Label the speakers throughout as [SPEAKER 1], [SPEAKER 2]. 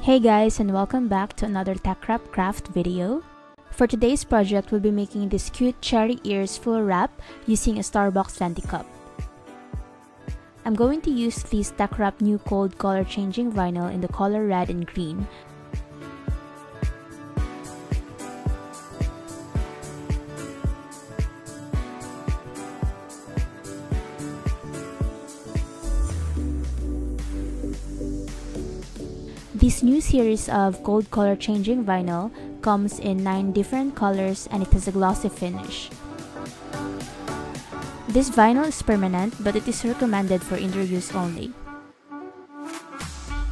[SPEAKER 1] Hey guys, and welcome back to another TeckWrapCraft video. For today's project, we'll be making this cute cherry ears full wrap using a Starbucks venti cup. I'm going to use this TeckWrap new cold color changing vinyl in the color red and green. This new series of gold color changing vinyl comes in 9 different colors and it has a glossy finish. This vinyl is permanent, but it is recommended for indoor use only.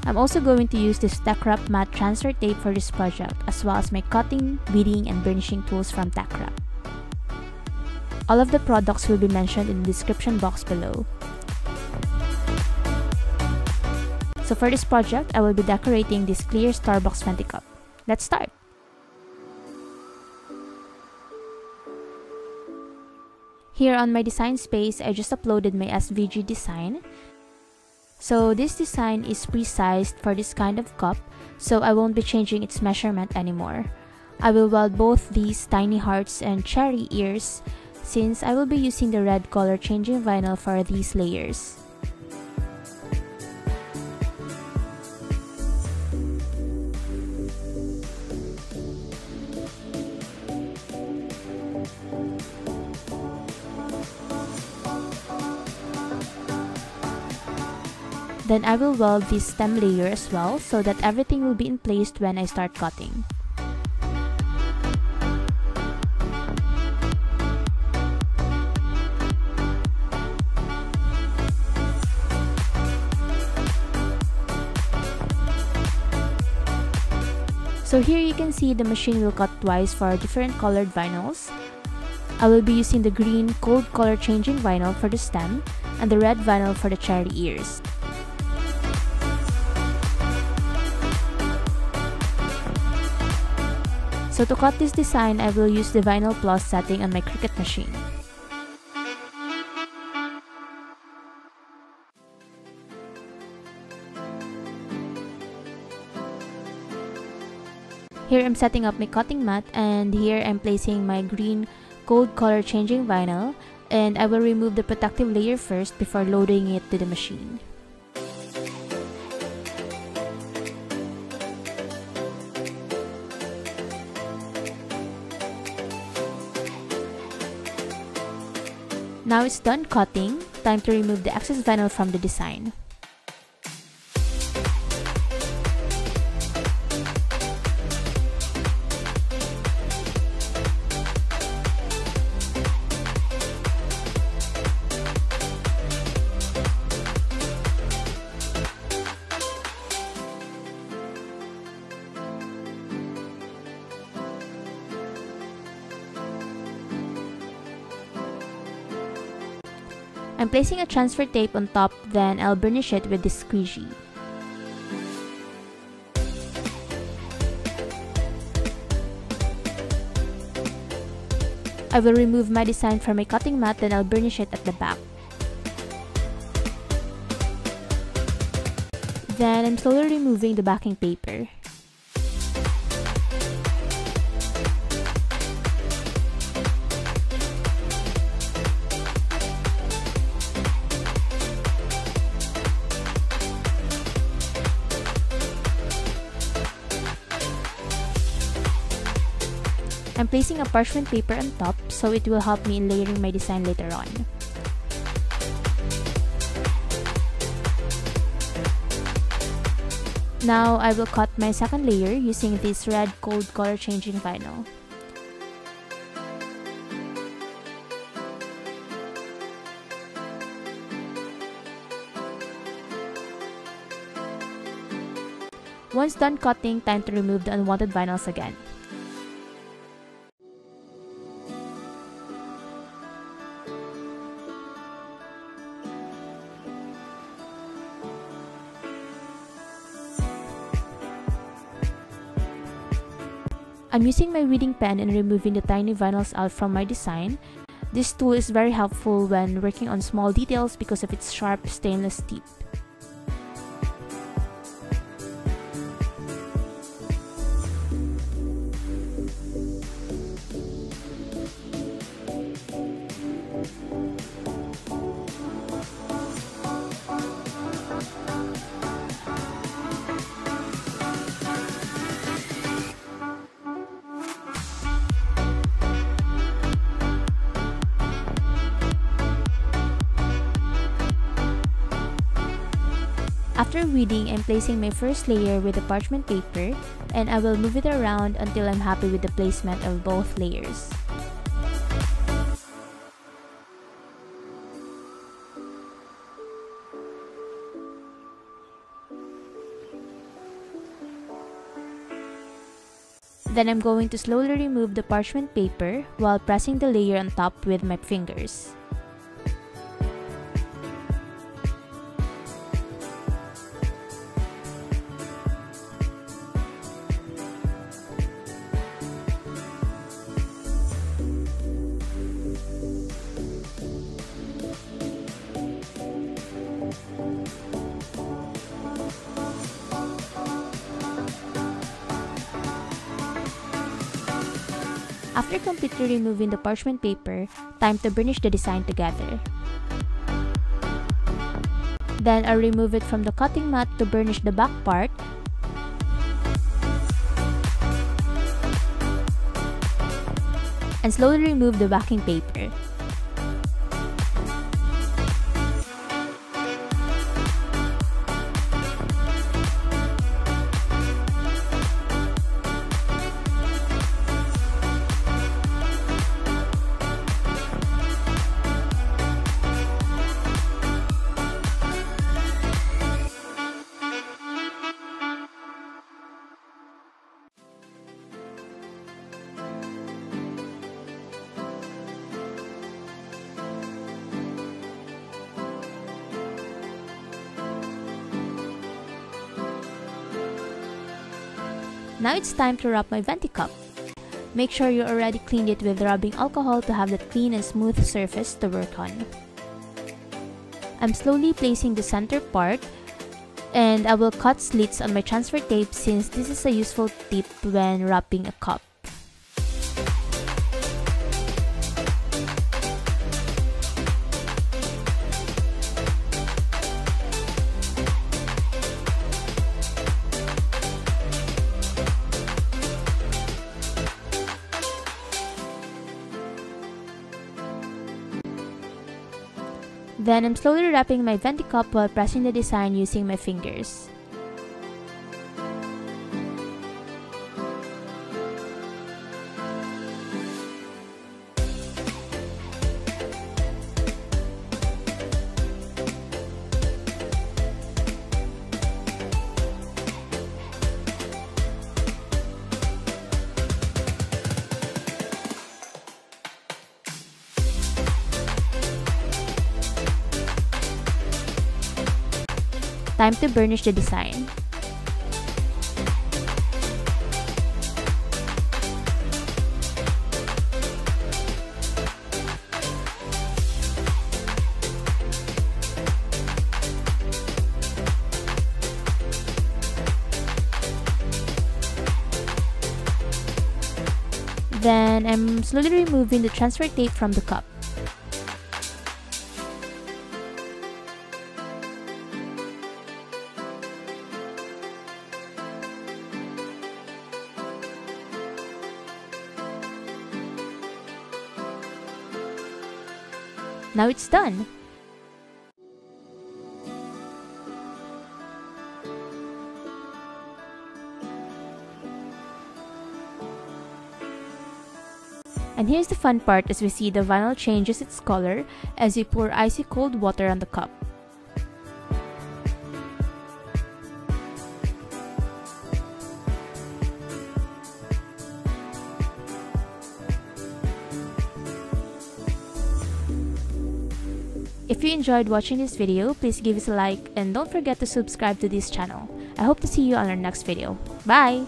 [SPEAKER 1] I'm also going to use this TeckWrap matte transfer tape for this project, as well as my cutting, beading, and burnishing tools from TeckWrap. All of the products will be mentioned in the description box below. So for this project, I will be decorating this clear Starbucks venti cup. Let's start! Here on my design space, I just uploaded my SVG design. So this design is pre-sized for this kind of cup, so I won't be changing its measurement anymore. I will weld both these tiny hearts and cherry ears, since I will be using the red color changing vinyl for these layers. Then I will weld this stem layer as well, so that everything will be in place when I start cutting. So here you can see the machine will cut twice for different colored vinyls. I will be using the green cold color changing vinyl for the stem and the red vinyl for the cherry ears. So to cut this design, I will use the Vinyl Plus setting on my Cricut machine. Here I'm setting up my cutting mat, and here I'm placing my green gold color changing vinyl, and I will remove the protective layer first before loading it to the machine. Now it's done cutting, time to remove the excess vinyl from the design. I'm placing a transfer tape on top, then I'll burnish it with this squeegee. I will remove my design from my cutting mat, then I'll burnish it at the back. Then I'm slowly removing the backing paper. I'm placing a parchment paper on top, so it will help me in layering my design later on. Now I will cut my second layer using this red cold color changing vinyl. Once done cutting, time to remove the unwanted vinyls again. I'm using my weeding pen and removing the tiny vinyls out from my design. This tool is very helpful when working on small details because of its sharp stainless tip. After weeding, I'm placing my first layer with the parchment paper, and I will move it around until I'm happy with the placement of both layers. Then I'm going to slowly remove the parchment paper while pressing the layer on top with my fingers. After completely removing the parchment paper, time to burnish the design together. Then I'll remove it from the cutting mat to burnish the back part. And slowly remove the backing paper. Now it's time to wrap my venti cup. Make sure you already cleaned it with rubbing alcohol to have that clean and smooth surface to work on. I'm slowly placing the center part, and I will cut slits on my transfer tape since this is a useful tip when wrapping a cup. Then I'm slowly wrapping my venti cup while pressing the design using my fingers. Time to burnish the design. Then I'm slowly removing the transfer tape from the cup. Now it's done! And here's the fun part as we see the vinyl changes its color as we pour icy cold water on the cup. If you enjoyed watching this video, please give us a like and don't forget to subscribe to this channel. I hope to see you on our next video. Bye!